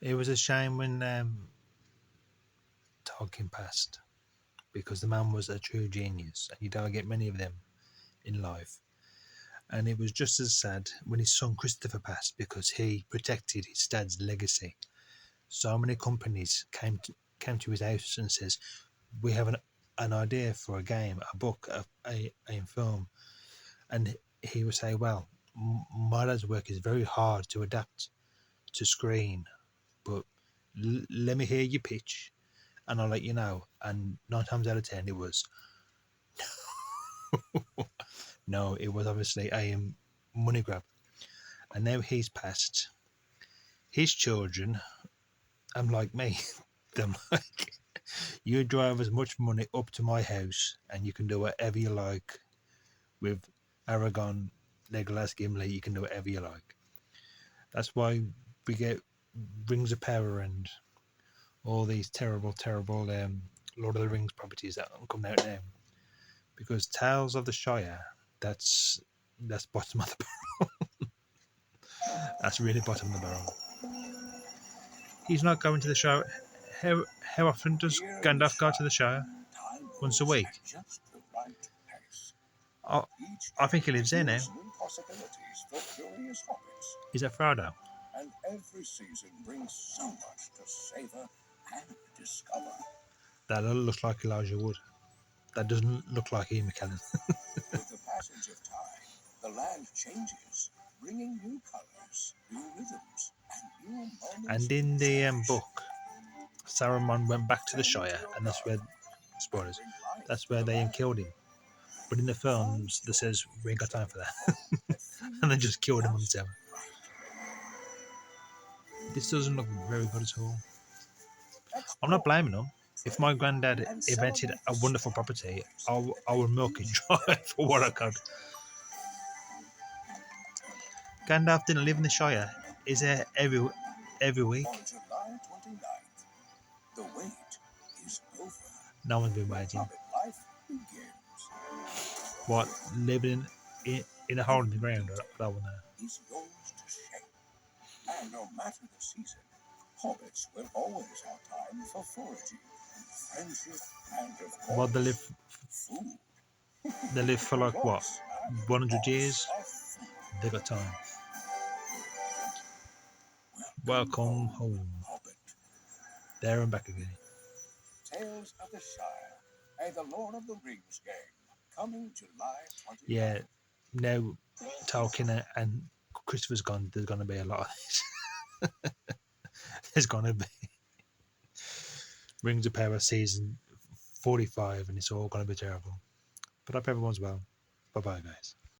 It was a shame when Tolkien passed, because the man was a true genius, and you don't get many of them in life. And it was just as sad when his son Christopher passed, because he protected his dad's legacy. So many companies came to his house and says, "We have an idea for a game, a book, a film," and he would say, "Well, my dad's work is very hard to adapt to screen, but let me hear your pitch, and I'll let you know." And 9 times out of 10, it was no. It was obviously a money grab. And now he's passed. His children, I'm like me. They're like, you drive as much money up to my house, and you can do whatever you like with Aragon, Legolas, Gimli. You can do whatever you like. That's why we get Rings of Power and all these terrible, terrible Lord of the Rings properties that are coming out now. Because Tales of the Shire, that's bottom of the barrel. That's really bottom of the barrel. He's not going to the Shire. How often does Gandalf go to the Shire? Once a week. I, I think he lives there now. Is that Frodo? And every season brings so much to savor and discover. That looks like Elijah Wood. That doesn't look like Ian McKellen. With the passage of time, the land changes, bringing new colours, new rhythms, and new moments. And in the book, Saruman went back to the Shire, and that's where, spoilers, that's where they killed him. But in the films, that says we ain't got time for that, and they just killed him on the tower. This doesn't look very good at all. I'm not blaming them. If my granddad invented a wonderful property, I would milk it dry for what I could. Gandalf didn't live in the Shire. Is there every week? On July 29th, the wait is over. No one's been waiting. Life begins. What, living in a hole in the ground? I don't know. Is yours to shape. And no matter the season, hobbits will always have time for foraging, friendship, and of course, what, they live food. They live for like what, 100 years? They got time. Welcome home. Hobbit. There and back again. Tales of the Shire, the Lord of the Rings game, coming July 29th. Yeah, now Tolkien and Christopher's gone. There's going to be a lot of this. There's going to be Rings of Power season 45, and it's all going to be terrible. But I hope everyone's well. Bye bye, guys.